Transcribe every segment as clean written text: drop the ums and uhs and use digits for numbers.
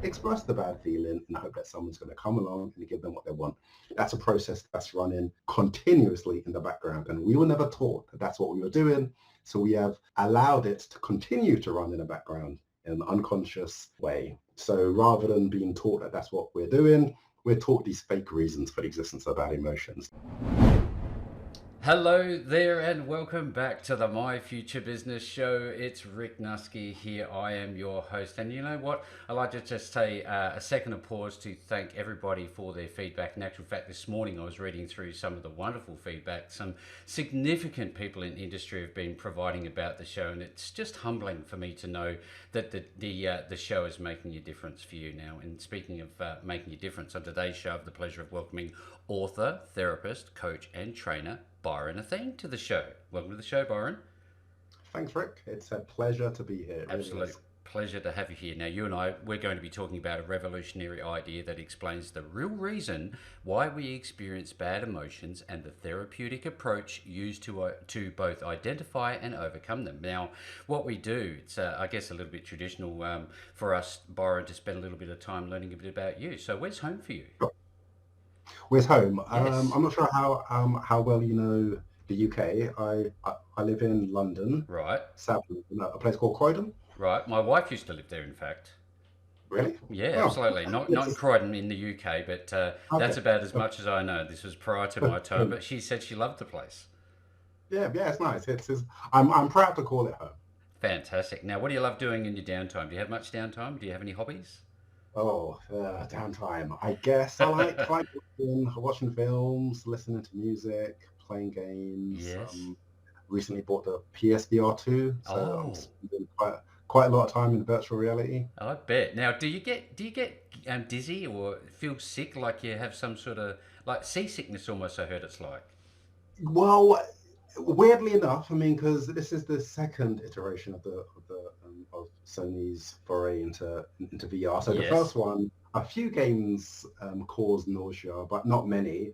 express the bad feeling and hope that someone's going to come along and give them what they want. That's a process that's running continuously in the background. And we were never taught that that's what we were doing. So we have allowed it to continue to run in the background in an unconscious way. So rather than being taught that that's what we're doing, we're taught these fake reasons for the existence of bad emotions. Hello there, and welcome back to the My Future Business Show. It's Rick Nusky here. I am your host, and you know what? I'd like to just take a second of pause to thank everybody for their feedback. In actual fact, this morning I was reading through some of the wonderful feedback some significant people in industry have been providing about the show, and it's just humbling for me to know that the show is making a difference for you now. And speaking of making a difference, on today's show, I have the pleasure of welcoming author, therapist, coach, and trainer Byron Athene to the show. Welcome to the show, Byron. Thanks, Rick. It's a pleasure to be here. It really Absolute is. pleasure to have you here. Now, you and I, we're going to be talking about a revolutionary idea that explains the real reason why we experience bad emotions and the therapeutic approach used to both identify and overcome them. Now, what we do, it's I guess a little bit traditional for us, Byron, to spend a little bit of time learning a bit about you. So, where's home for you? Where's home? Yes. I'm not sure how well you know the UK. I live in London, Right. South London, a place called Croydon. Right. My wife used to live there, in fact. Really? Yeah, Oh, absolutely. Not in it's Croydon in the UK, but that's okay. about as much as I know. This was prior to my time, Okay. but she said she loved the place. Yeah, yeah, it's nice. I'm proud to call it home. Fantastic. Now, what do you love doing in your downtime? Do you have much downtime? Do you have any hobbies? Oh, downtime. I guess I like watching films, listening to music, playing games. Yes. Recently bought the PSVR 2, so I'm Oh, spending quite a lot of time in virtual reality. I bet. Now, do you get dizzy or feel sick like you have some sort of like seasickness almost? I heard it's like. Well, weirdly enough, I mean, because this is the second iteration of Sony's foray into VR. So the Yes. first one, a few games caused nausea, but not many.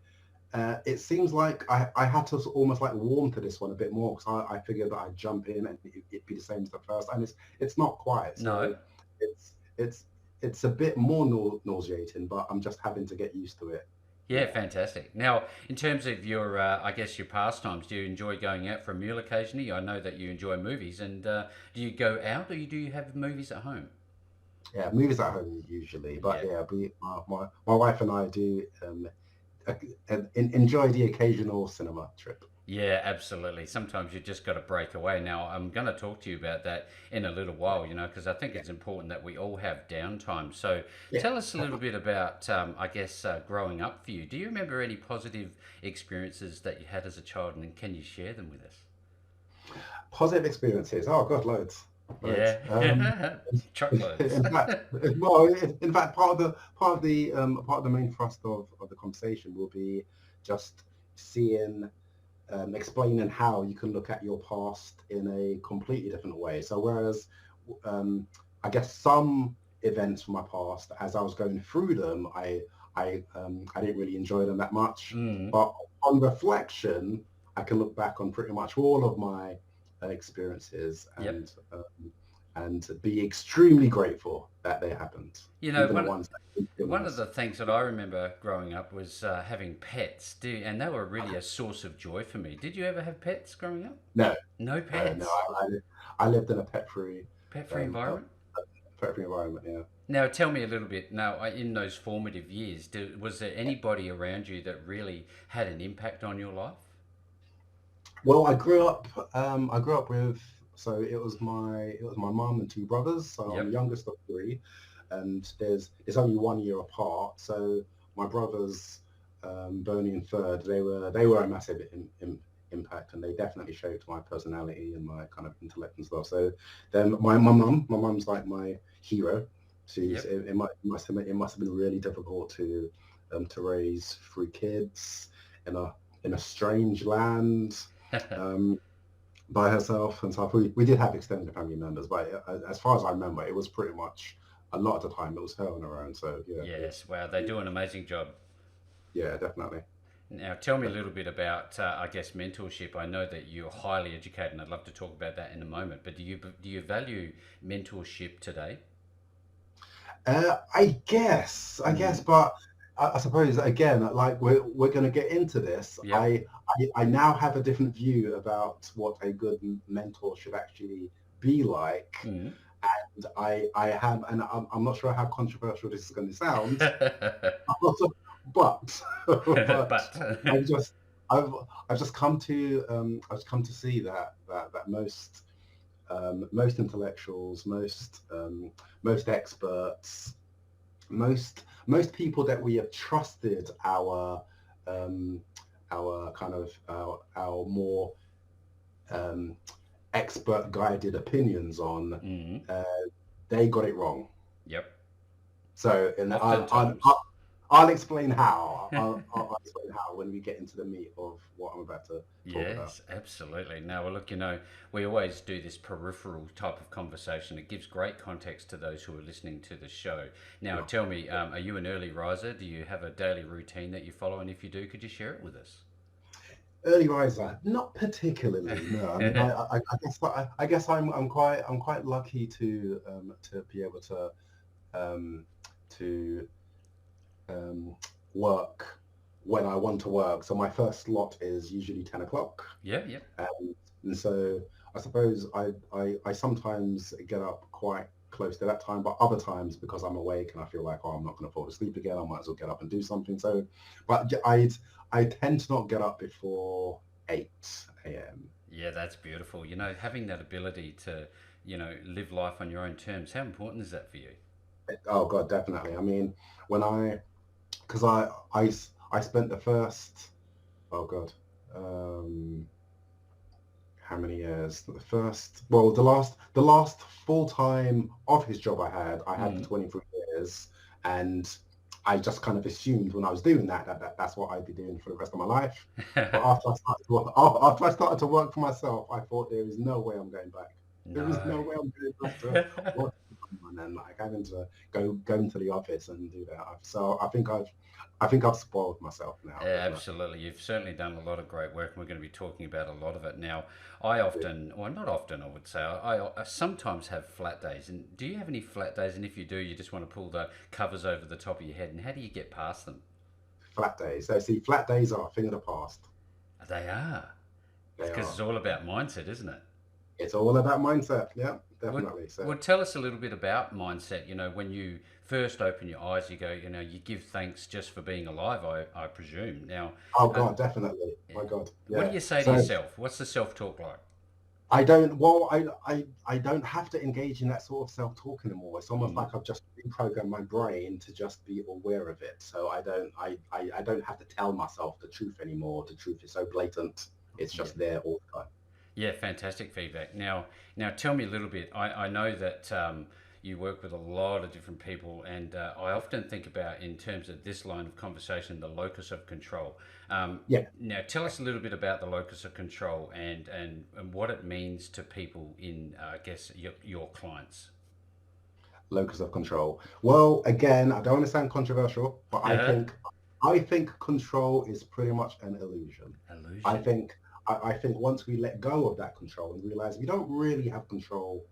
It seems like I had to almost like warm to this one a bit more because I figured that I'd jump in and it'd be the same as the first, and it's not quite. No. So it's it's it's a bit more nauseating, but I'm just having to get used to it. Yeah, Yeah. fantastic. Now, in terms of your, I guess your pastimes, do you enjoy going out for a meal occasionally? I know that you enjoy movies, and do you go out or do you have movies at home? Yeah, movies at home usually, but Yeah, yeah, my wife and I do enjoy the occasional cinema trip. yeah, absolutely. Sometimes you just got to break away. Now, I'm going to talk to you about that in a little while, because I think Yeah, it's important that we all have downtime. So, yeah. tell us a little bit about, I guess, growing up for you. Do you remember any positive experiences that you had as a child, and can you share them with us? Positive experiences. Oh God, loads. Yeah, truckloads. In fact, well, in fact, part of the main thrust of the conversation will be just seeing explaining how you can look at your past in a completely different way. So whereas um, I guess some events from my past, as I was going through them, I didn't really enjoy them that much. Mm. But on reflection, I can look back on pretty much all of my experiences Yep. and be extremely grateful that they happened, You know, even the one ones that didn't one of nice. the things that I remember growing up was having pets. And they were really a source of joy for me. Did you ever have pets growing up? No, No no, pets. I lived in a pet-free Pet-free um, uh, environment. pet-free environment. Yeah. Now, tell me a little bit. Now, in those formative years, was there anybody around you that really had an impact on your life? Well, I grew up with. So it was my mum and two brothers. So I'm the Yep. youngest of three, and it's only 1 year apart. So my brothers, Bernie and Third, they were a massive impact, and they definitely shaped my personality and my kind of intellect and stuff. So then my mum's like my hero. She's Yep. it must have been really difficult to raise three kids in a strange land um, by herself and stuff. We did have extended family members, but as far as I remember, it was pretty much a lot of the time it was her on her own. So yeah, Yes. Wow, they do an amazing job. yeah, definitely. Now, tell me a little Definitely. bit about, I guess, mentorship. I know that you're highly educated, and I'd love to talk about that in a moment. But do you value mentorship today? I guess, Mm, but I suppose again, like we're going to get into this. yep. I now have a different view about what a good mentor should actually be like, Mm. and I have, and I'm not sure how controversial this is going to sound, but but But I've just I've I've just come to I've come to see that most intellectuals, most experts, most people that we have trusted um, our kind of our more um, expert guided opinions on, mm, uh, they got it wrong. yep. So, and Oftentimes. I'll explain how. I'll explain how when we get into the meat of what I'm about to talk about. Yes, absolutely. Now, well, look, we always do this peripheral type of conversation. It gives great context to those who are listening to the show. Now, Yeah. tell me, are you an early riser? Do you have a daily routine that you follow? And if you do, could you share it with us? Early riser, not particularly. No, I mean, I guess I'm quite lucky to be able um, to um, work when I want to work. So my first slot is usually 10 o'clock, Yeah, yep. and so I suppose I sometimes get up quite close to that time, but other times because I'm awake and I feel like, oh, I'm not going to fall asleep again, I might as well get up and do something. So, but I tend to not get up before 8 a.m. Yeah, that's beautiful. Having that ability to, live life on your own terms, how important is that for you? Oh God, definitely. I mean, when because I spent the first, oh God, um, how many years? The first, well, the last full time office job I had for Mm. 23 years, and I just kind of assumed when I was doing that's what I'd be doing for the rest of my life. But after I started to work for myself, I thought there is no way I'm going back. There is No. no way I'm going back to work for someone and like having to go into the office and do that. So I think I've spoiled myself now, Yeah, definitely. absolutely. You've certainly done a lot of great work, and we're going to be talking about a lot of it. Now, I often, well, not often, I would say, I sometimes have flat days. And do you have any flat days? And if you do, you just want to pull the covers over the top of your head. And how do you get past them? Flat days. So see, flat days are a thing of the past. They are. It's They because it's are. all about mindset, isn't it? It's all about mindset. Yeah, Would definitely. So, would tell us a little bit about mindset. When you first open your eyes, you go, you give thanks just for being alive. I presume. Now, oh uh, God, definitely. My God, what do yeah. you say to So yourself? What's the self talk like? I don't. Well, I don't have to engage in that sort of self-talk anymore. It's almost Mm, like I've just reprogrammed my brain to just be aware of it. So I don't have to tell myself the truth anymore. The truth is so blatant. It's yeah. just there all the time. Yeah, fantastic feedback. Now tell me a little bit. I know that you work with a lot of different people, and I often think about in terms of this line of conversation, the locus of control. Yeah. Now, tell us a little bit about the locus of control and what it means to people in, I guess, your clients. Locus of control. Well, again, I don't want to sound controversial, but I think control is pretty much an illusion. I Illusion. think I think once we let go of that control and realize we don't really have control,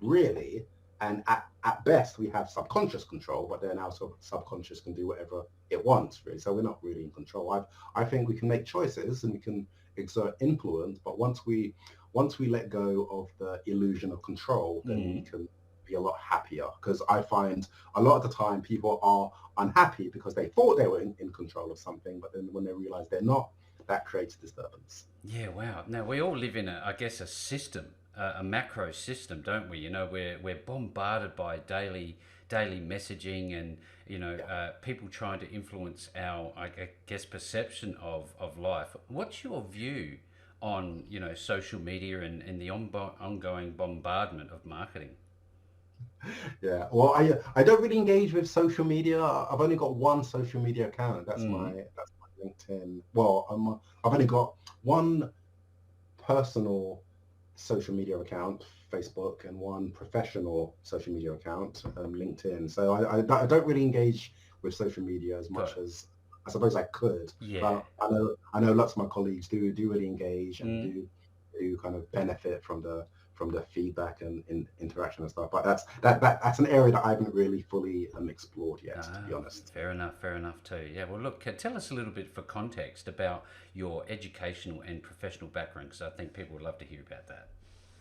really, and at best we have subconscious control, but then our subconscious can do whatever it wants, really. So we're not really in control. I think we can make choices and we can exert influence, but once we let go of the illusion of control, then we Mm. can be a lot happier. Because I find a lot of the time people are unhappy because they thought they were in control of something, but then when they realize they're not, that creates disturbance. Yeah, wow. Now we all live in I guess, a system, a macro system, don't we? We're bombarded by daily messaging and Yeah. people trying to influence our, I guess, perception of life. What's your view on social media and the ongoing bombardment of marketing? Yeah. Well, I don't really engage with social media. I've only got one social media account. Mm. That's my LinkedIn. Well, I've only got one personal social media account, Facebook, and one professional social media account, LinkedIn. So I don't really engage with social media as Got much it. as I suppose I could. Yeah. But I know lots of my colleagues do really engage and Mm. do kind of benefit from the feedback and interaction and stuff. But that's an area that I haven't really fully explored yet, to be Ah, honest. fair enough too. Yeah, well, look, tell us a little bit for context about your educational and professional background, because I think people would love to hear about that.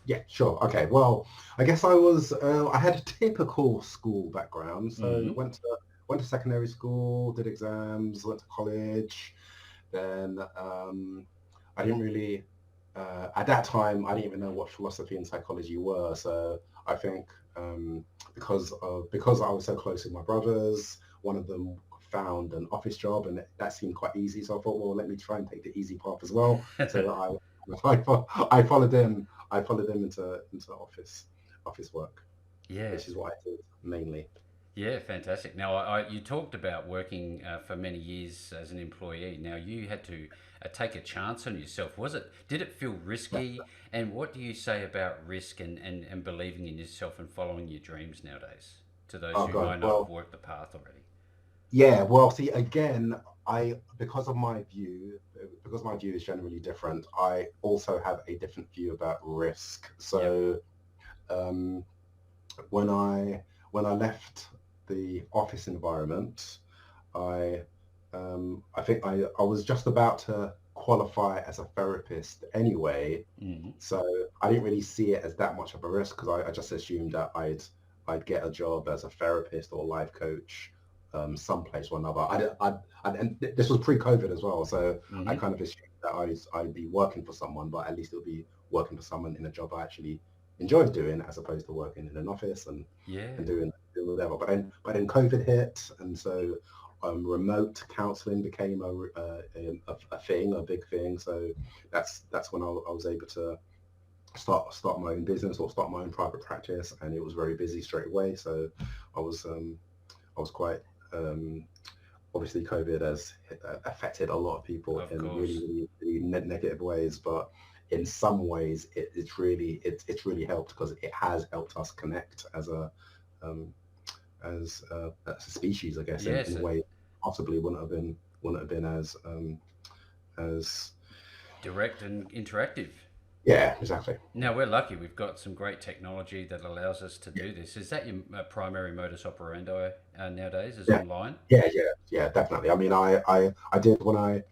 Yeah, sure. Okay. Well, I guess I had a typical school background. So Mm-hmm. went to secondary school, did exams, went to college. Then I didn't really at that time I didn't even know what philosophy and psychology were. So I think because I was so close with my brothers, one of them found an office job, and that seemed quite easy. So I thought, well, let me try and take the easy path as well. So I followed him. I followed him into office work, Yeah, which is what I did mainly. yeah, fantastic. Now, you talked about working for many years as an employee. Now, you had to take a chance on yourself. Did it feel Yeah. risky? And what do you say about risk and believing in yourself and following your dreams nowadays to those Oh who God. might not have Well, worked the path already? yeah, well, see, again, I because of my view, because my view is generally different. I also have a different view about risk. Yep. So um, when I left the office environment, I I think I was just about to qualify as a therapist anyway, Hmm. so I didn't really see it as that much of a risk because I just assumed that I'd get a job as a therapist or life coach someplace or another. And this was pre-COVID as well, so I Hmm. kind of assumed that I'd be working for someone, but at least it would be working for someone in a job I actually enjoyed doing, as opposed to working in an office Yeah. and doing whatever. But then COVID hit, and so remote counselling became a thing, a big thing. So that's when I was able to start my own business or start my own private practice, and it was very busy straight away. So I was um, I was quite um, obviously COVID has affected a lot of people Of in course. really negative ways, but in some ways it's really helped because it has helped us connect um, as a species, I guess, in Yes. a way possibly wouldn't have been as Direct and interactive. yeah, exactly. Yeah. Now we're lucky. We've got some great technology that allows us to Yeah. do this. Is that your primary modus operandi nowadays? Is Yeah. online? Yeah, definitely. I mean, I did when I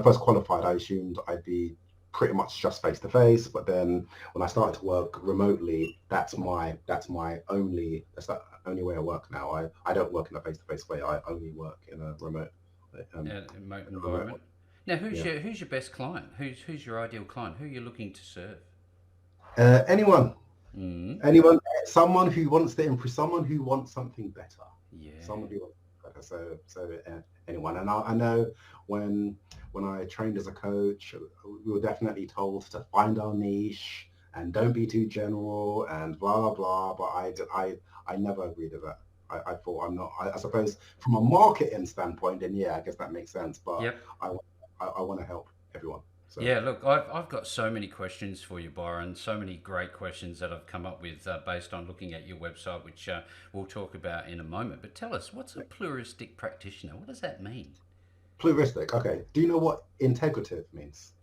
first qualified, I assumed I'd be pretty much just face to face. But then when I started to work remotely, that's the only way I work now. I don't work in a face to face way. I only work in a remote Environment. one. Now, Yeah. who's your best client? Who's your ideal client? Who are you looking to serve? Anyone, Mm. anyone, someone who wants something better, Yeah. someone who wants better. So anyone, and I know when I trained as a coach, we were definitely told to find our niche and don't be too general and blah blah blah. But I never agreed with that. I thought I'm not. I suppose from a marketing standpoint, then yeah, I guess that makes sense. But Yep. I I want to help everyone. So Yeah, look, I've got so many questions for you, Byron. So many great questions that I've come up with based on looking at your website, which we'll talk about in a moment. But tell us, what's a pluralistic practitioner? What does that mean? pluralistic. Okay. Do you know what integrative means?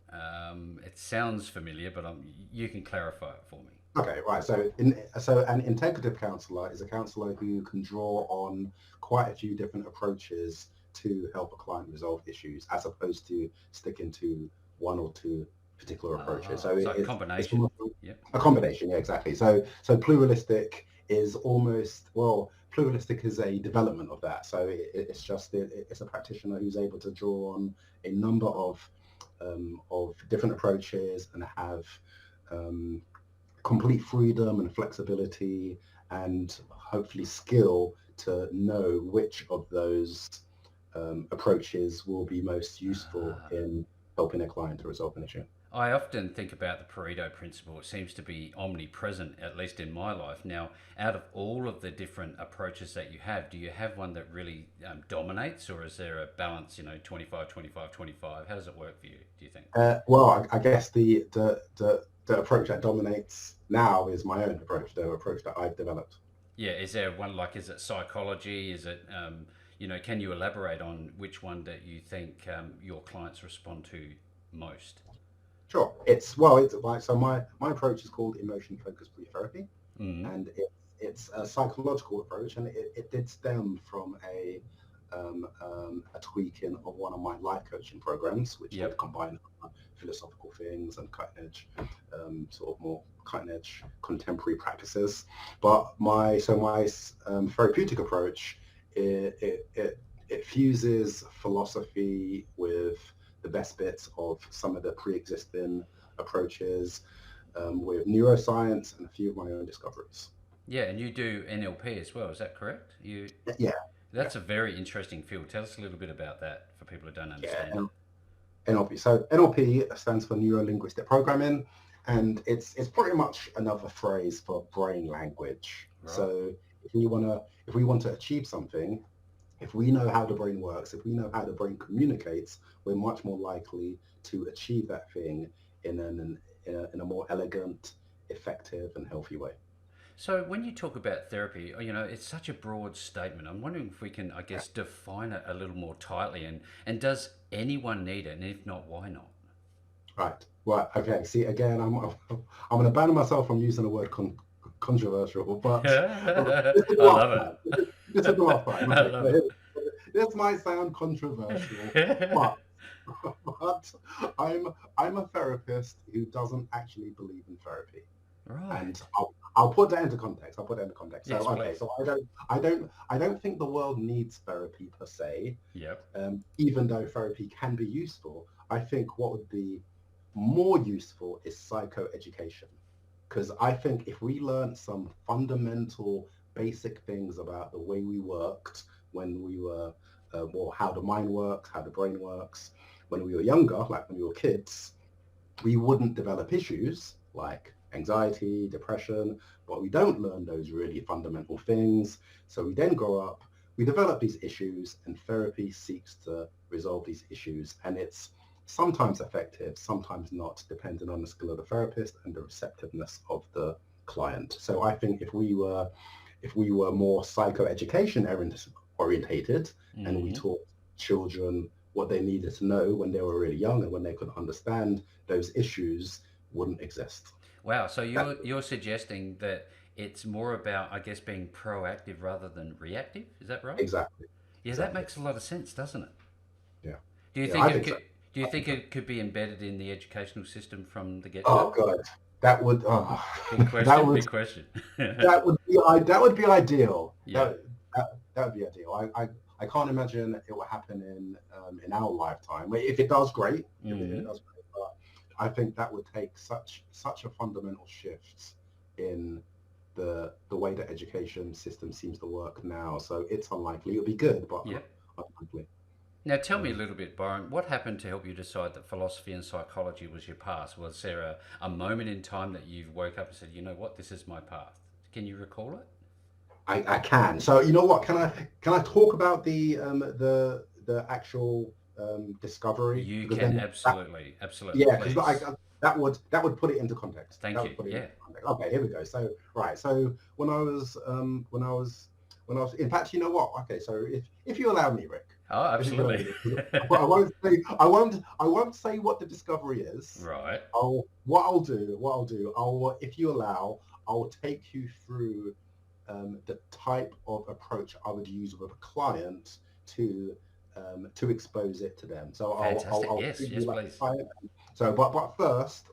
It sounds familiar, but you can clarify it for me. Okay, right. So an integrative counselor is a counselor who can draw on quite a few different approaches to help a client resolve issues, as opposed to sticking to one or two particular approaches. Ah, So so it's combination. almost Yep. a combination. Yeah, exactly. So pluralistic is almost pluralistic is a development of that. So it's a practitioner who's able to draw on a number of different approaches and have um, complete freedom and flexibility and hopefully skill to know which of those approaches will be most useful Ah. in helping a client to resolve an issue. I often think about the Pareto principle. It seems to be omnipresent, at least in my life. Now, out of all of the different approaches that you have, do you have one that really dominates, or is there a balance, 25, 25, 25? How does it work for you, do you think? Well, I guess the approach that dominates now is my own approach, the approach that I've developed. Yeah, is there one like, is it psychology? Is it, can you elaborate on which one that you think your clients respond to most? Sure. It's like, so my approach is called emotion focused brief therapy, Mm. and it's a psychological approach, and it did stem from a tweaking of one of my life coaching programs, which did Yep. combine philosophical things and cutting edge, sort of more cutting edge contemporary practices. But my therapeutic approach, it fuses philosophy with the best bits of some of the pre-existing approaches, with neuroscience and a few of my own discoveries. Yeah, and you do NLP as well. Is that correct? You. Yeah, yeah, That's a very interesting field. Tell us a little bit about that for people who don't yeah. understand it. NLP. So NLP stands for neuro linguistic programming, and it's pretty much another phrase for brain language. Right. So if we want to achieve something, if we know how the brain works, if we know how the brain communicates, we're much more likely to achieve that thing in a more elegant, effective, and healthy way. So when you talk about therapy, it's such a broad statement. I'm wondering if we can, I Yeah. guess, define it a little more tightly. And does anyone need it? And if not, why not? Right. Right. Okay. See, again, I'm going to ban myself from using the word controversial, but this is I the last love time. This is the last time. I Okay. love So it. this might sound controversial, but but I'm a therapist who doesn't actually believe in therapy, and Right. I'll put that into context. I'll put that into context. So Yes, okay. please. So I don't think the world needs therapy per se, Yep. even though therapy can be useful. I think what would be more useful is psychoeducation. Because I think if we learn some fundamental basic things about the way we worked when we were, or how the mind works, how the brain works, when we were younger, like when we were kids, we wouldn't develop issues like anxiety, depression, but we don't learn those really fundamental things. So we then grow up, we develop these issues, and therapy seeks to resolve these issues. And it's sometimes effective, sometimes not, depending on the skill of the therapist and the receptiveness of the client. So I think if we were more psychoeducation orientated, and we Hmm. taught children what they needed to know when they were really young and when they could understand, those issues wouldn't exist. Wow. So That, you're suggesting that it's more about, I guess, being proactive rather than reactive. Is that right? exactly, Yeah, that exactly. makes a lot of sense, doesn't it? Yeah, Do you yeah, think I it think so. could? Do you I think think so. it could be embedded in the educational system from the get Oh go? God, that would Big that question. would Big question. that would be ideal. Yeah. That would be ideal. I can't imagine it will happen in our lifetime. If it does, great. If it Hmm. does, great. But I think that would take such a fundamental shift in the way the education system seems to work now. So it's unlikely. It'll be good, but Yep. unlikely. Now, tell me a Um, little bit, Byron. What happened to help you decide that philosophy and psychology was your path? Was there a moment in time that you woke up and said, you know what, this is my path? Can you recall it? I can. So you know what? Can I talk about the actual discovery, You because can then that, absolutely, absolutely, yeah, because please. that would put it into context. That Thank would you. put it Yeah. into context. Okay, here we go. So right. So when I was, in fact, you know what? Okay, so if you allow me, Rick, Oh, if you allow absolutely. me, I won't say what the discovery is. Right. I'll, if you allow, I'll take you through the type of approach I would use with a client to expose it to them. So Fantastic. I'll Yes. treat Yes, you like a please. client. So, but first,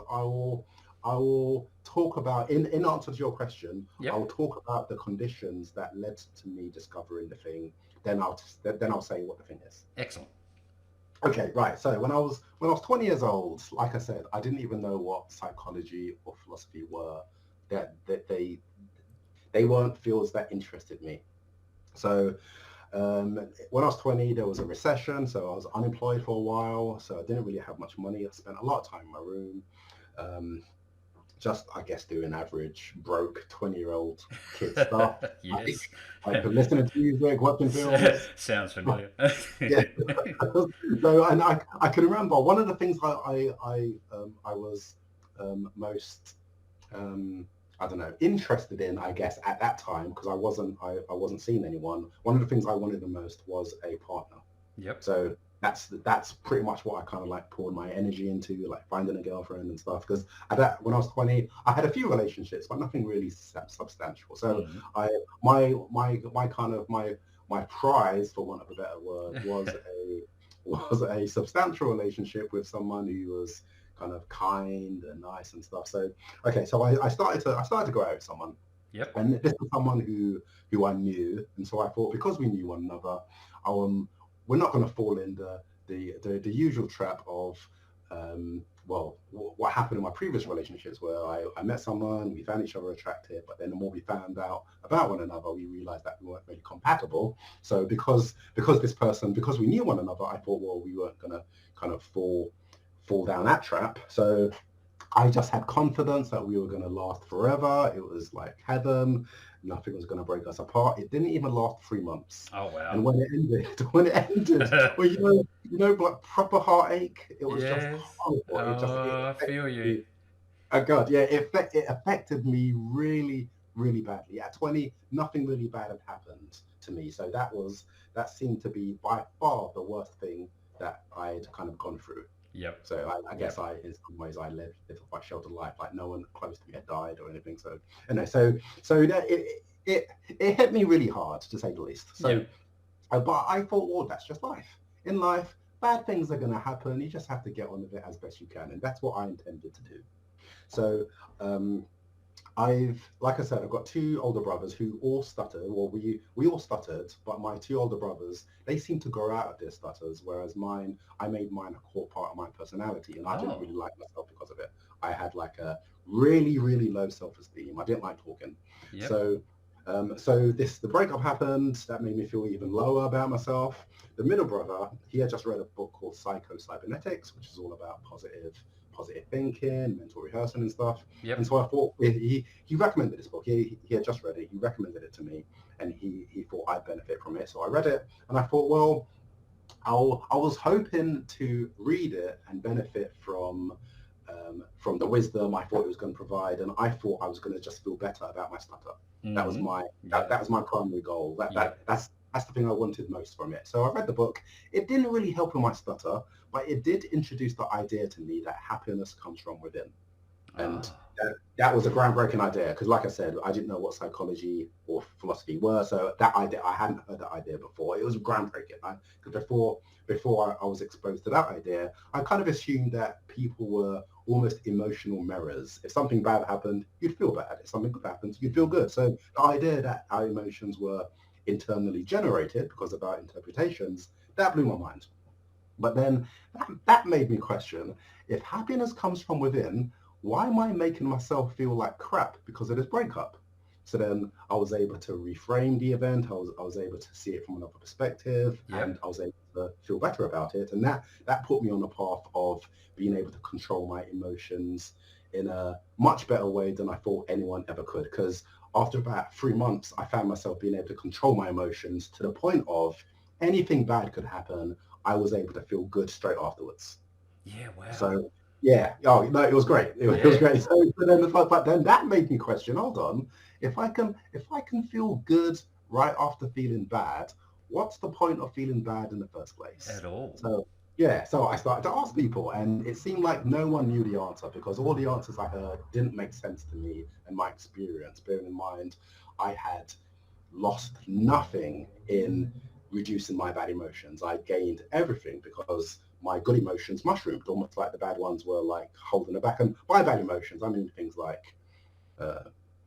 I will talk about, in answer to your question. Yep. I'll talk about the conditions that led to me discovering the thing. Then I'll say what the thing is. Excellent. Okay, right. So when I was 20 years old, like I said, I didn't even know what psychology or philosophy were. That they weren't fields that interested me. So when I was 20, there was a recession, so I was unemployed for a while. So I didn't really have much money. I spent a lot of time in my room, um, just I guess doing average broke 20-year-old kid stuff, like Yes. listening to music, watching films. Sounds familiar. Yeah. So, and I can remember one of the things I was most I don't know, interested in, I guess, at that time, because I wasn't seeing anyone. One of the things I wanted the most was a partner. Yep. So that's pretty much what I kind of like poured my energy into, like finding a girlfriend and stuff. Because when I was 20, I had a few relationships, but nothing really substantial. So Mm. I my kind of my prize, for want of a better word, was a substantial relationship with someone who was kind of kind and nice and stuff. So okay, so I started to go out with someone, Yep. and this was someone who I knew, and so I thought, because we knew one another, um, we're not going to fall in the usual trap of well, what happened in my previous relationships, where I met someone, we found each other attractive, but then the more we found out about one another, we realized that we weren't really compatible. So because we knew one another, I thought, well, we weren't going to kind of fall down that trap. So I just had confidence that we were going to last forever. It was like heaven. Nothing was going to break us apart. It didn't even last 3 months. Oh wow. And when it ended, well, like proper heartache. It was just Yes. horrible. It Oh, I feel affected you. me. Oh God, yeah, it affected me really, really badly. At 20, nothing really bad had happened to me. So that seemed to be by far the worst thing that I'd kind of gone through. Yep. So I guess Yep. in some ways I lived a quite sheltered life. Like no one close to me had died or anything. So so that it hit me really hard, to say the least. So Yep. but I thought, well, that's just life. In life, bad things are going to happen. You just have to get on with it as best you can, and that's what I intended to do. So um, like I said, I've got two older brothers who all stutter. Well, we all stuttered, but my two older brothers, they seem to grow out of their stutters, whereas mine, I made mine a core part of my personality, and I didn't Oh. really like myself because of it. I had like a really, really low self-esteem. I didn't like talking. Yep. So the breakup happened. That made me feel even lower about myself. The middle brother, he had just read a book called Psycho-Cybernetics, which is all about positive thinking, mental rehearsal and stuff. And Yep. so I thought, he recommended this book. He had just read it. He recommended it to me, and he thought I'd benefit from it. So I read it, and I thought, well, I was hoping to read it and benefit from the wisdom I thought it was going to provide, and I thought I was going to just feel better about my stutter. That was Mm-hmm. my Yep. that was my primary goal. Yep. That's the thing I wanted most from it. So I read the book. It didn't really help with my stutter, but it did introduce the idea to me that happiness comes from within. And Oh. that was a groundbreaking idea, because like I said, I didn't know what psychology or philosophy were. So that idea, I hadn't heard that idea before. It was groundbreaking. Because before I was exposed to that idea, I kind of assumed that people were almost emotional mirrors. If something bad happened, you'd feel bad. If something good happens, you'd feel good. So the idea that our emotions were internally generated because of our interpretations, that blew my mind. But then that made me question, if happiness comes from within, why am I making myself feel like crap because of this breakup? So then I was able to reframe the event. I was able to see it from another perspective, and Yep. I was able to feel better about it. And that put me on the path of being able to control my emotions in a much better way than I thought anyone ever could. Because after about 3 months, I found myself being able to control my emotions to the point of anything bad could happen, I was able to feel good straight afterwards. Yeah. Wow. So yeah, oh no, it was great. It was Yeah. great. So but then that made me question. Hold on, if I can feel good right after feeling bad, what's the point of feeling bad in the first place? At all. So yeah, so I started to ask people, and it seemed like no one knew the answer, because all the answers I heard didn't make sense to me and my experience. Bearing in mind, I had lost nothing in reducing my bad emotions. I gained everything because my good emotions mushroomed, almost like the bad ones were like holding it back. And by bad emotions, I mean things like uh,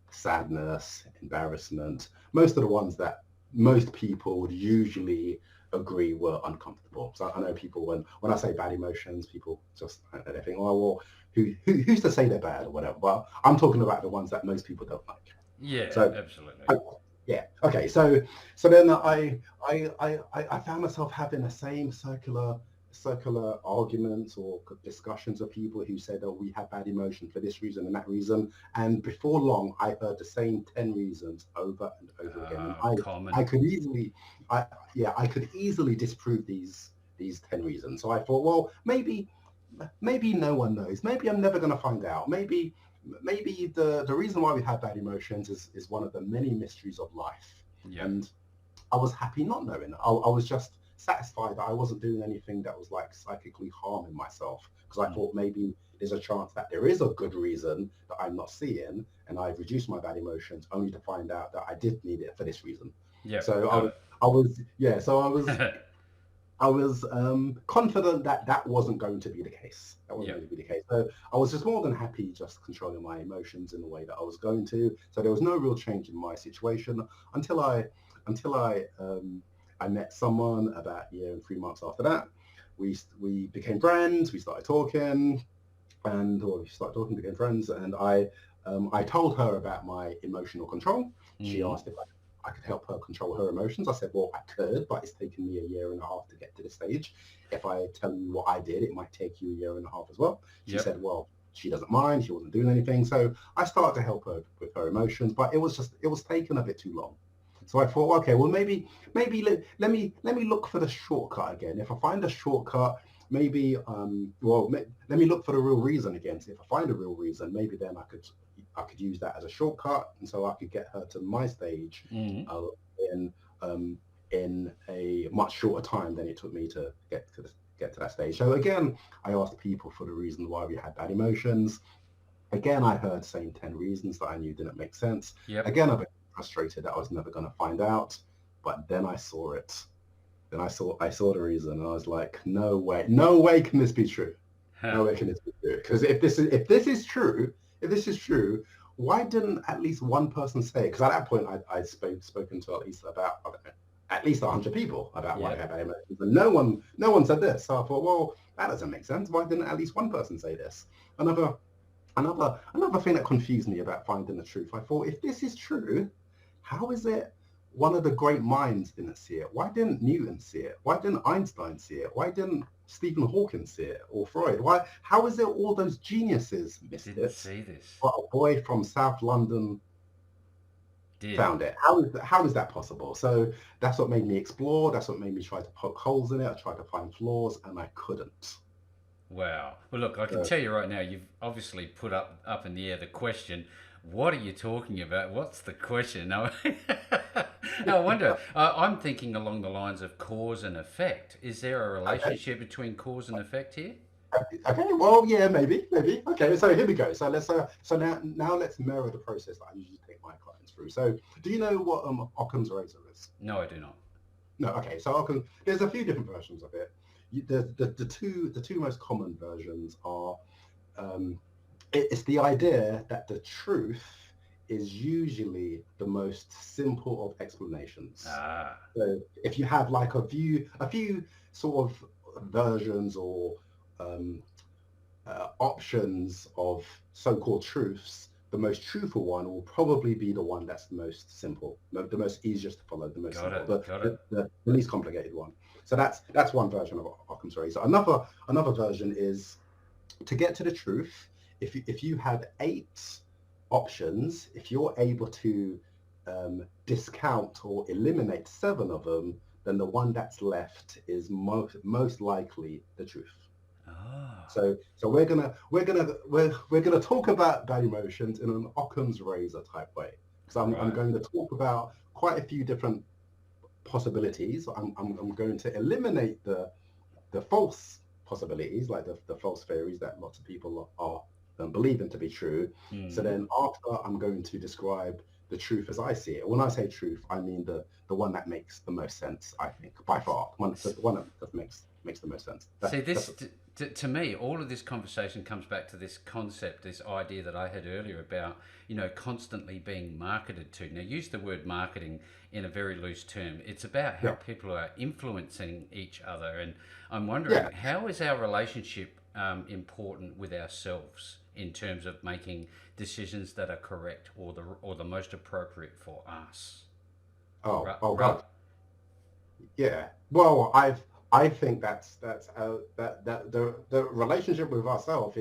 sadness, embarrassment, most of the ones that most people would usually agree were uncomfortable. So I know people, when I say bad emotions, people just they think, oh well, who's to say they're bad or whatever. But I'm talking about the ones that most people don't like. Yeah. So Absolutely. I, yeah, okay. So then I found myself having the same circular arguments or discussions with people who said, oh, we have bad emotion for this reason and that reason. And before long, I heard the same 10 reasons over and over again. And I Common. could easily, I could easily disprove these 10 reasons. So I thought, well, maybe no one knows. Maybe I'm never going to find out. Maybe the reason why we have bad emotions is one of the many mysteries of life. Yep. And I was happy not knowing. I was just satisfied that I wasn't doing anything that was like psychically harming myself, because I Mm. thought maybe there's a chance that there is a good reason that I'm not seeing, and I've reduced my bad emotions only to find out that I did need it for this reason. Yep. So Got so it. I was confident that that wasn't going to be the case. That wasn't Yep. going to be the case. So I was just more than happy just controlling my emotions in the way that I was going to. So there was no real change in my situation until I met someone about a year and 3 months after that. We became friends. We started talking, or we started talking, became friends, and I told her about my emotional control. She Mm. asked if I could help her control her emotions. I said, well, I could, but it's taken me a year and a half to get to this stage. If I tell you what I did, it might take you a year and a half as well. She Yep. said, well, she doesn't mind. She wasn't doing anything. So I started to help her with her emotions, but it was taking a bit too long. So I thought, okay, well, maybe let me look for the shortcut again. If I find a shortcut, maybe let me look for the real reason again. So if I find a real reason, maybe then I could use that as a shortcut, and so I could get her to my stage Mm. uh, in um, in a much shorter time than it took me to get to that stage. So again, I asked people for the reason why we had bad emotions. Again, I heard same 10 reasons that I knew didn't make sense. Yep. Again, I was frustrated that I was never going to find out, but then I saw it. Then I saw the reason, and I was like, no way can this be true. Huh. No way can this be true. Because if this is true, why didn't at least one person say it? Because at that point, I'd spoken to at least 100 people about why I Yep. have emotions, and no one said this. So I thought, well, that doesn't make sense. Why didn't at least one person say this? Another another thing that confused me about finding the truth. I thought, if this is true, how is it one of the great minds didn't see it? Why didn't Newton see it? Why didn't Einstein see it? Why didn't Stephen Hawking see it, or Freud? Why? How is it all those geniuses missed Didn't it, see this. but a boy from South London Did. found it? How is that possible? So that's what made me explore. That's what made me try to poke holes in it. I tried to find flaws, and I couldn't. Wow. Well, look, I can So tell you right now, you've obviously put up in the air the question. What are you talking about? What's the question? No, no, I wonder. I'm thinking along the lines of cause and effect. Is there a okay. relationship between cause and effect here? Okay, well, yeah, maybe. Okay, so here we go. So now let's mirror the process that I usually take my clients through. So, do you know what Occam's razor is? No, I do not. No. Okay, so Occam, there's a few different versions of it. The two most common versions are um, it's the idea that the truth is usually the most simple of explanations. Ah, So if you have like a few sort of versions or um, options of so-called truths, the most truthful one will probably be the one that's the most simple, the most easiest to follow, the most got simple, it, got it. the least complicated one. So that's one version of Occam's razor. Another version is to get to the truth. If you have eight options, if you're able to discount or eliminate seven of them, then the one that's left is most likely the truth. Ah, So we're gonna talk about bad emotions in an Occam's razor type way. So I'm right. going to talk about quite a few different possibilities. I'm going to eliminate the false possibilities, like the false theories that lots of people are believing to be true. So Mm. then after, I'm going to describe the truth as I see it. When I say truth, I mean the one that makes the most sense, I think, by far. The one that makes the most sense. See, That's this to me, all of this conversation comes back to this concept, this idea that I had earlier about, constantly being marketed to. Now, use the word marketing in a very loose term. It's about how yeah, people are influencing each other, and I'm yeah. wondering how is our relationship important with ourselves in terms of making decisions that are correct or the most appropriate for us. Oh Right. God, yeah. Well, I think that the relationship with ourselves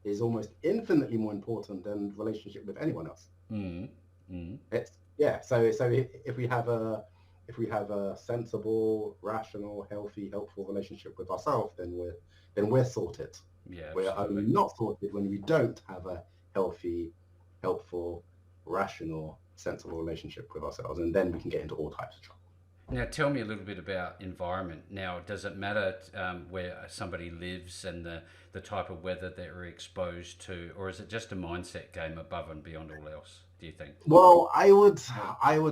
is almost infinitely more important than relationship with anyone else. Mm, mm. It's yeah. So if we have a sensible, rational, healthy, helpful relationship with ourselves, then we're sorted. Yeah, We're absolutely. only not sorted when we don't have a healthy, helpful, rational, sensible relationship with ourselves, and then we can get into all types of trouble. Now, tell me a little bit about environment. Now, does it matter where somebody lives and the type of weather they're exposed to, or is it just a mindset game above and beyond all else, do you think? Well, I would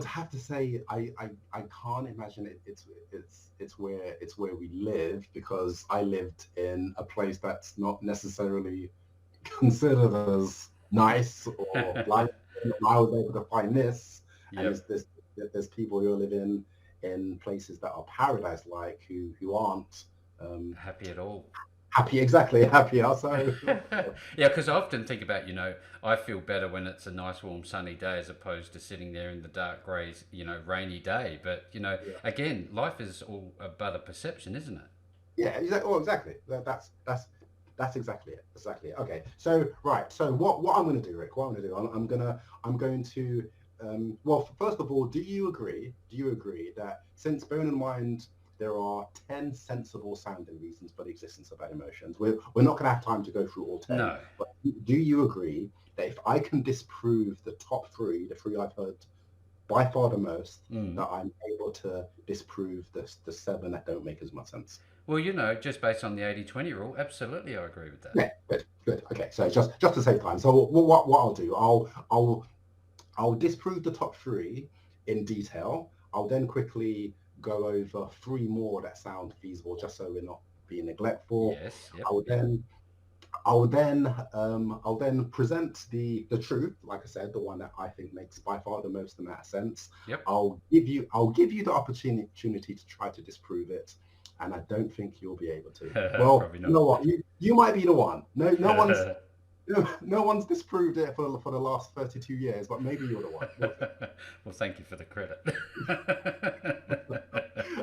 have to say I can't imagine it's where we live, because I lived in a place that's not necessarily considered as nice or like. I was able to find this, and Yep. there's people who live in places that are paradise like, who aren't um, Happy at all. happy, exactly, happy also. Yeah, because I often think about, I feel better when it's a nice, warm, sunny day as opposed to sitting there in the dark, grey, rainy day. But, again, life is all about a perception, isn't it? Yeah, exactly. Oh, exactly. That's exactly it. Exactly it. Okay. So right. So what I'm going to do, Rick? What I'm going to do? I'm going to. Well, first of all, do you agree? Do you agree that, since, bearing in mind, there are 10 sensible sounding reasons for the existence of bad emotions, we're not going to have time to go through all 10. No. But do you agree that if I can disprove the top three, the three I've heard by far the most, Mm. that I'm able to disprove the seven that don't make as much sense? Well, just based on the 80-20 rule, absolutely, I agree with that. Yeah, good, good. Okay, so just to save time, so what I'll do, I'll disprove the top three in detail. I'll then quickly go over three more that sound feasible, just so we're not being neglectful. Yes, yep, I'll yep, then I'll then present the truth, like I said, the one that I think makes by far the most amount of sense. yep. I'll give you the opportunity to try to disprove it, and I don't think you'll be able to. Well, Probably you not. know what? You might be the one. No one's disproved it for the last 32 years, but maybe you're the one. We'll see. Well, thank you for the credit.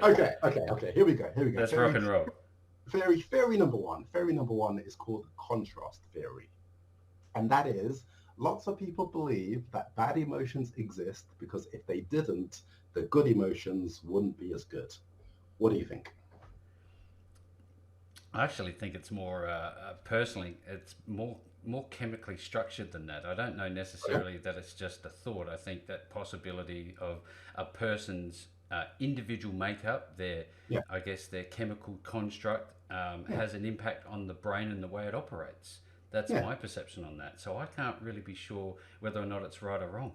Okay. Here we go. That's rock and roll. Theory number one. Theory number one is called contrast theory. And that is, lots of people believe that bad emotions exist because if they didn't, the good emotions wouldn't be as good. What do you think? I actually think it's more personally, it's more chemically structured than that. I don't know Okay. necessarily that it's just a thought. I think that possibility of a person's individual makeup, Yeah. I guess their chemical construct, Yeah. has an impact on the brain and the way it operates. That's Yeah. my perception on that. So I can't really be sure whether or not it's right or wrong.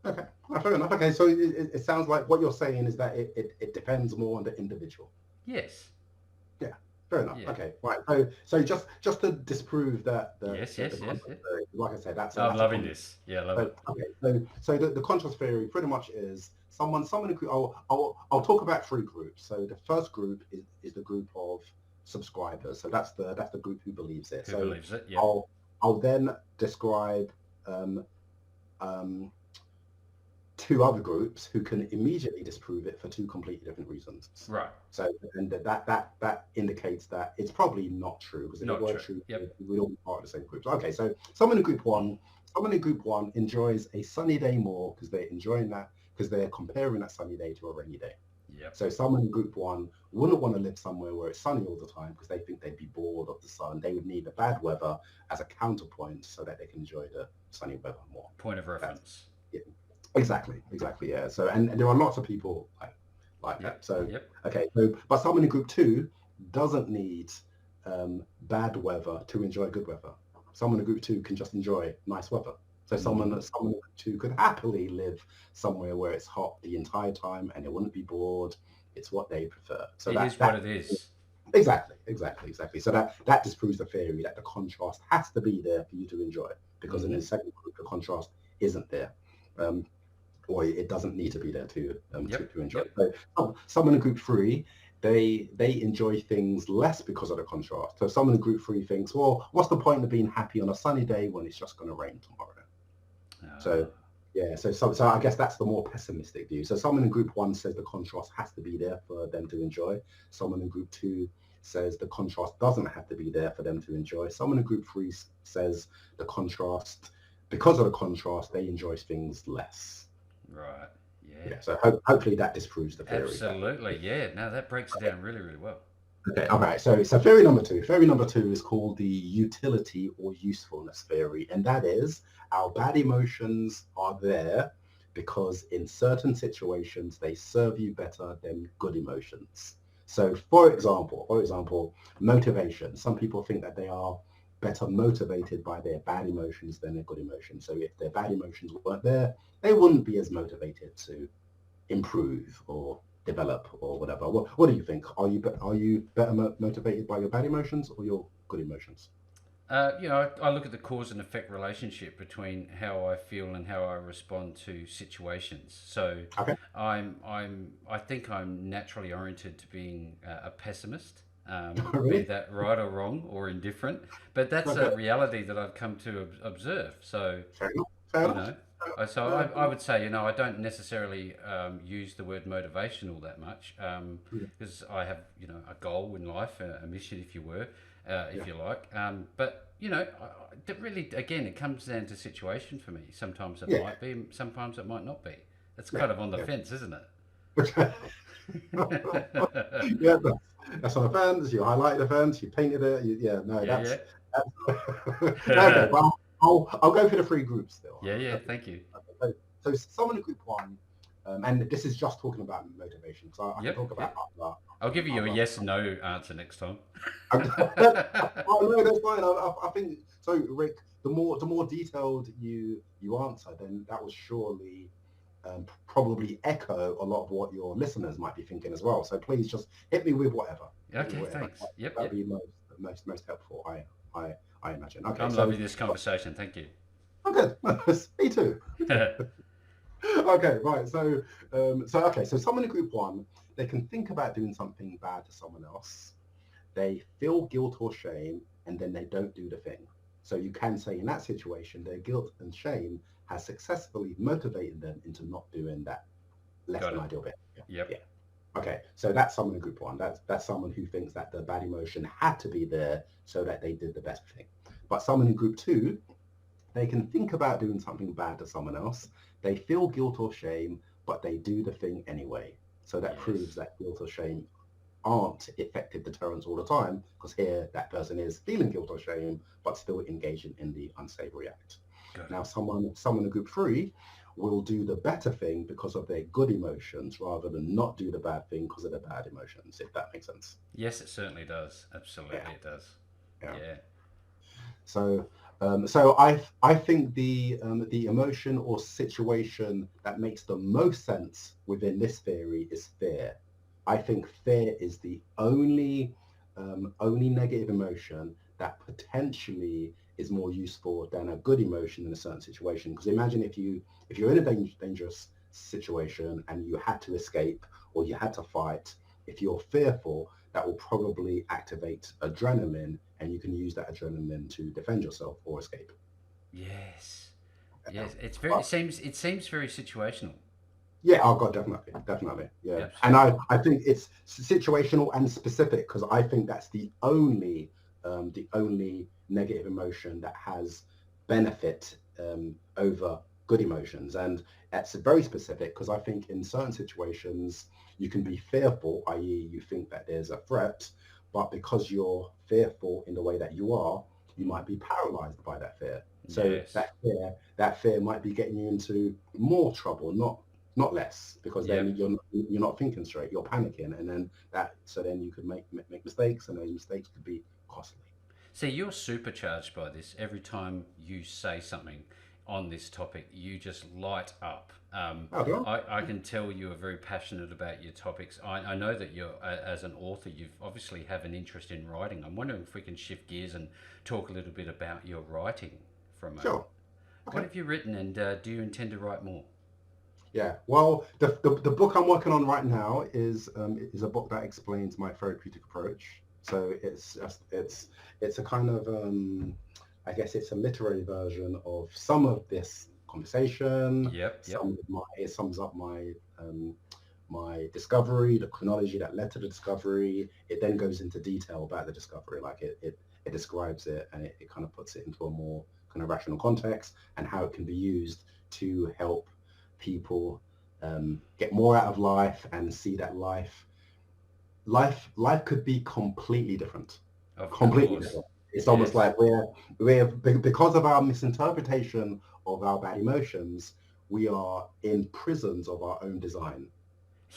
Okay. Well, fair enough. Okay. So it sounds like what you're saying is that it depends more on the individual. Yes. Yeah, fair enough. Yeah. Okay, right. So just to disprove that Yes. the Yes. Yes. contrast Yeah. theory, like I said, I'm that's a loving con. this. Yeah, I love So it. okay, so the contrast theory pretty much is someone who I'll talk about three groups. So the first group is the group of subscribers. So that's the group who believes it. Who So believes it? Yep. I'll then describe um, um, two other groups who can immediately disprove it for two completely different reasons. Right. So, and that indicates that it's probably not true, because if it Not were true. true, Yep. we'd all be part of the same group. So, okay, so someone in group one enjoys a sunny day more because they're enjoying that, because they're comparing that sunny day to a rainy day. Yep. So someone in group one wouldn't want to live somewhere where it's sunny all the time, because they think they'd be bored of the sun. They would need the bad weather as a counterpoint so that they can enjoy the sunny weather more. Point of That's reference. yeah, exactly, yeah. So and there are lots of people like Yep. that. So Yep. okay, so but someone in group two doesn't need bad weather to enjoy good weather. Someone in group two can just enjoy nice weather. So Mm. someone in group two could happily live somewhere where it's hot the entire time and they wouldn't be bored. It's what they prefer. So It is what it is. exactly. So that disproves the theory that the contrast has to be there for you to enjoy, because in the Hmm. second group the contrast isn't there. Um, or it doesn't need to be there Yep. to enjoy. Yep. So someone in group three, they enjoy things less because of the contrast. So someone in group three thinks, well, what's the point of being happy on a sunny day when it's just going to rain tomorrow? So Uh, yeah, so I guess that's the more pessimistic view. So someone in group one says the contrast has to be there for them to enjoy. Someone in group two says the contrast doesn't have to be there for them to enjoy. Someone in group three says the contrast, because of the contrast, they enjoy things less. right. Yeah. Yeah, so hopefully that disproves the theory. Absolutely. Yeah. No, that breaks it down really, really well. Okay, all right. So theory number two. Theory number two is called the utility or usefulness theory, and that is, our bad emotions are there because in certain situations they serve you better than good emotions. So for example, motivation. Some people think that they are better motivated by their bad emotions than their good emotions. So if their bad emotions weren't there, they wouldn't be as motivated to improve or develop or whatever. What do you think? Are you better motivated by your bad emotions or your good emotions? I look at the cause and effect relationship between how I feel and how I respond to situations. So, Okay. I think I'm naturally oriented to being a pessimist, be Really? that right or wrong or indifferent. But that's a Okay. reality that I've come to observe. So, Fair enough. Fair you enough. know, I would say, I don't necessarily use the word motivation all that much Yeah. because I have, a goal in life, a mission, if you were, if Yeah. you like. But, it really, again, it comes down to situation for me. Sometimes it Yeah. might be, sometimes it might not be. It's Yeah. kind of on the Yeah. fence, isn't it? Yeah, that's on a fence. You highlighted the fence. You painted it. Yeah, no, Yeah, that's okay. yeah. Well, I'll go for the three groups still. Yeah, I'll yeah, go for the thank you. so someone in group one, and this is just talking about motivation because I can Yep, talk about yep. I'll give you a other. yes and no answer next time. Oh no, that's fine. I think so, Rick. The more detailed you answer, then that will surely probably echo a lot of what your listeners might be thinking as well. So please just hit me with whatever. Hit me with Okay, whatever. thanks. Yep, That'd yep. be most helpful. I I imagine. Okay, I'm so loving this conversation. Thank you. I'm good. Me too. Okay, right. So someone in group one, they can think about doing something bad to someone else. They feel guilt or shame, and then they don't do the thing. So you can say in that situation, their guilt and shame has successfully motivated them into not doing that less Got than it. ideal behavior. Yep. Yeah. Okay. So that's someone in group one. That's someone who thinks that the bad emotion had to be there so that they did the best thing. But someone in group two, they can think about doing something bad to someone else. They feel guilt or shame, but they do the thing anyway. So that proves Yes. that guilt or shame aren't effective deterrents all the time, because here that person is feeling guilt or shame, but still engaging in the unsavory act. Got it. Now, someone in group three will do the better thing because of their good emotions rather than not do the bad thing because of the bad emotions, if that makes sense. Yes, it certainly does. Yeah, Absolutely, it does. yeah. Yeah. So, so I think the emotion or situation that makes the most sense within this theory is fear. I think fear is the only negative emotion that potentially is more useful than a good emotion in a certain situation. Because imagine if you're in a dangerous situation and you had to escape or you had to fight, if you're fearful, that will probably activate adrenaline, and you can use that adrenaline to defend yourself or escape. Yes. Yeah. Yes. It's very. But It seems very situational. yeah, oh god, definitely, yeah. And Absolutely. I think it's situational and specific because I think that's the only negative emotion that has benefit over good emotions, and it's very specific because I think in certain situations you can be fearful, i.e., you think that there's a threat, but because you're fearful in the way that you are, you might be paralyzed by that fear. So Yes. that fear might be getting you into more trouble, not less, because then Yep. you're not thinking straight, you're panicking, and then you could make mistakes, and those mistakes could be costly. See, you're supercharged by this. Every time you say something on this topic, you just light up. Okay. I can tell you are very passionate about your topics. I know that you're, as an author, you've obviously have an interest in writing. I'm wondering if we can shift gears and talk a little bit about your writing for a moment. Sure. What Okay. have you written, and do you intend to write more? Yeah. Well, the book I'm working on right now is a book that explains my therapeutic approach. So it's a kind of I guess it's a literary version of some of this conversation. Yep, yep. It sums up my discovery, the chronology that led to the discovery. It then goes into detail about the discovery, like it describes it, and it kind of puts it into a more kind of rational context and how it can be used to help people get more out of life and see that life could be completely different, Of completely course. different. It's almost Yes. like we're because of our misinterpretation of our bad emotions, we are in prisons of our own design.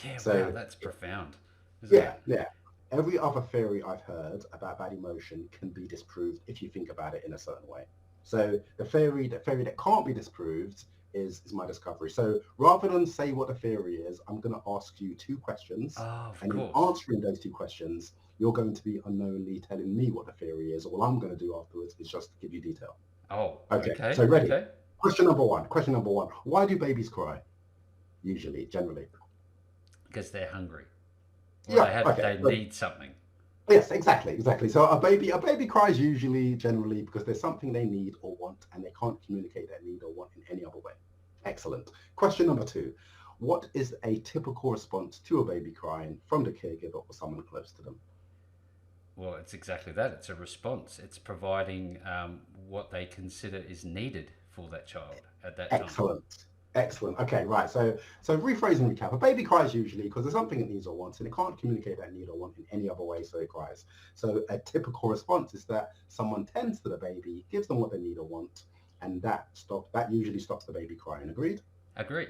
Yeah, wow, So that's profound, isn't yeah, it? yeah. Every other theory I've heard about bad emotion can be disproved if you think about it in a certain way. So the theory that can't be disproved is my discovery. So rather than say what the theory is, I'm going to ask you two questions, Oh, of and in course. answering those two questions, you're going to be unknowingly telling me what the theory is. All I'm going to do afterwards is just give you detail. Oh, Okay, okay, so ready? okay. Question number one. Question number one. Why do babies cry? Usually, generally. Because they're hungry, or Yeah. Okay. they So need something. yes, exactly, exactly. So a baby cries usually, generally, because there's something they need or want, and they can't communicate that need or want in any other way. Excellent. Question number two. What is a typical response to a baby crying from the caregiver or someone close to them? Well, it's exactly that. It's a response. It's providing what they consider is needed for that child at that time. Excellent. Excellent. Okay, right. So rephrase and recap. A baby cries usually because there's something it needs or wants, and it can't communicate that need or want in any other way, so it cries. So a typical response is that someone tends to the baby, gives them what they need or want, and that usually stops the baby crying. Agreed? Agree.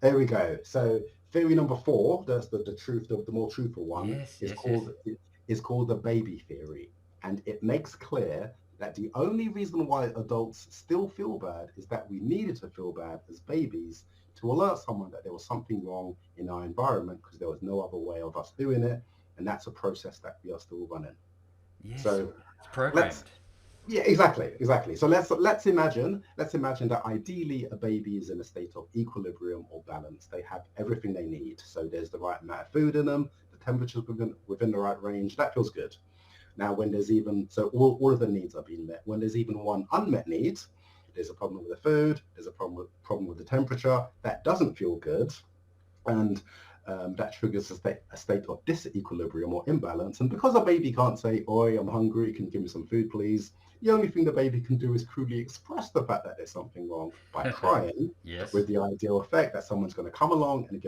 There we go. So theory number four, that's the truth, the more truthful one, Yes, yes, yes. is called the baby theory. And it makes clear that the only reason why adults still feel bad is that we needed to feel bad as babies to alert someone that there was something wrong in our environment because there was no other way of us doing it. And that's a process that we are still running. Yes, So it's let's programmed. yeah, exactly, exactly. So let's imagine that ideally a baby is in a state of equilibrium or balance. They have everything they need. So there's the right amount of food in them, the temperature's within the right range. That feels good. Now, when there's even so all of the needs are being met. When there's even one unmet need, there's a problem with the food. There's a problem with the temperature. That doesn't feel good, and that triggers a state of disequilibrium or imbalance. And because a baby can't say, "Oi, I'm hungry. Can you give me some food, please?" The only thing the baby can do is crudely express the fact that there's something wrong by crying, Yes. with the ideal effect that someone's going to come along and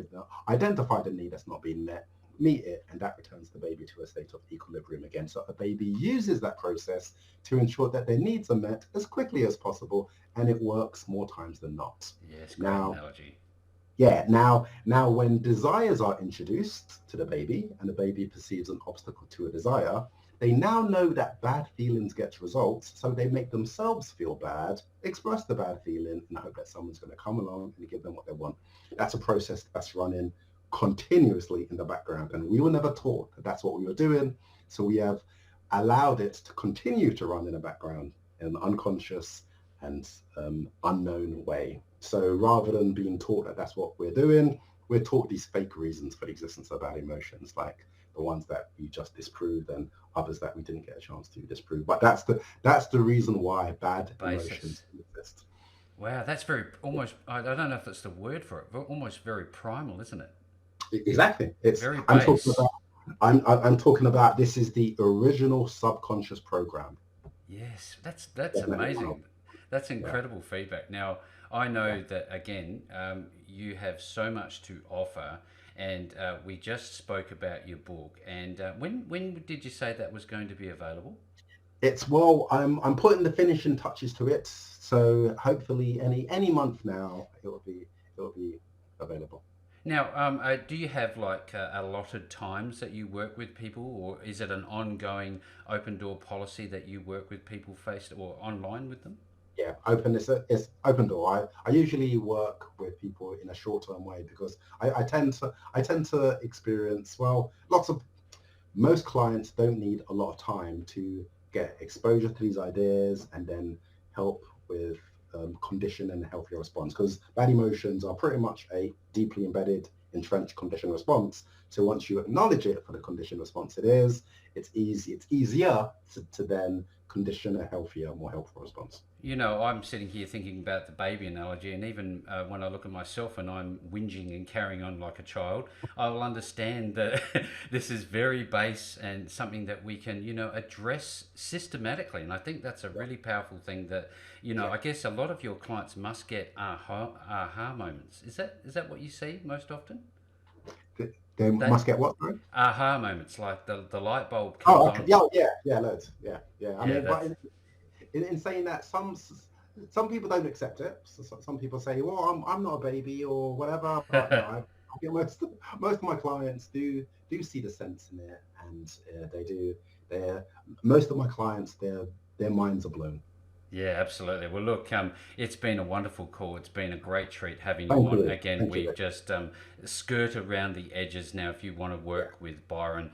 identify the need that's not being met, meet it, and that returns the baby to a state of equilibrium again. So the baby uses that process to ensure that their needs are met as quickly as possible, and it works more times than not. Yes, great Now, analogy. yeah, now when desires are introduced to the baby and the baby perceives an obstacle to a desire, they now know that bad feelings get results, so they make themselves feel bad, express the bad feeling, and hope that someone's going to come along and give them what they want. That's a process that's running continuously in the background, and we were never taught that that's what we were doing, so we have allowed it to continue to run in the background in an unconscious and unknown way. So rather than being taught that that's what we're doing, we're taught these fake reasons for the existence of bad emotions, like the ones that we just disproved and others that we didn't get a chance to disprove. But that's the reason why The bad basis. emotions exist. Wow, that's very almost. I don't know if that's the word for it, but almost very primal, isn't it? Exactly. It's Very I'm talking base. about I'm talking about this is the original subconscious program. Yes, that's Definitely one of amazing. That's yeah. incredible feedback. Now, I Yeah. know that again, you have so much to offer, and we just spoke about your book. And when did you say that was going to be available? It's well, I'm putting the finishing touches to it, so hopefully any month now it will be available. Now, do you have like allotted times that you work with people, or is it an ongoing open door policy that you work with people face or online with them? Yeah, it's open door. I usually work with people in a short term way because I tend to experience well lots of most clients don't need a lot of time to get exposure to these ideas and then help with condition and healthier response because bad emotions are pretty much a deeply embedded entrenched condition response. So once you acknowledge it for the condition response it is, it's easier to then condition a healthier, more helpful response. You know, I'm sitting here thinking about the baby analogy, and even when I look at myself and I'm whinging and carrying on like a child, I will understand that this is very base and something that we can, address systematically. And I think that's a Yeah, really powerful thing that, yeah. I guess a lot of your clients must get aha moments. Is that what you see most often? They That must get what, sorry? aha moments, like the light bulb comes Oh, okay. on. Yeah, yeah, yeah, loads. Yeah, yeah. I Yeah, mean, but that's in saying that, some people don't accept it. Some people say, well, I'm not a baby or whatever, but no, I think most of my clients do see the sense in it, and they do. They're most of my clients, their minds are blown. Yeah, absolutely. Well, look, it's been a wonderful call. It's been a great treat having you Thank on. you, Again, thank you, we've Rick. just skirt around the edges now. If you want to Yeah, work with Byron,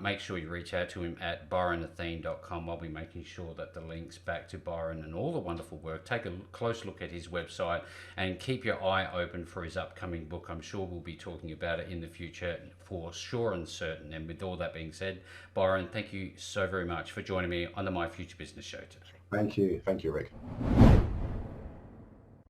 make sure you reach out to him at byronathene.com. I'll be making sure that the links back to Byron and all the wonderful work. Take a close look at his website and keep your eye open for his upcoming book. I'm sure we'll be talking about it in the future for sure and certain. And with all that being said, Byron, thank you so very much for joining me on the My Future Business Show today. thank you, Rick.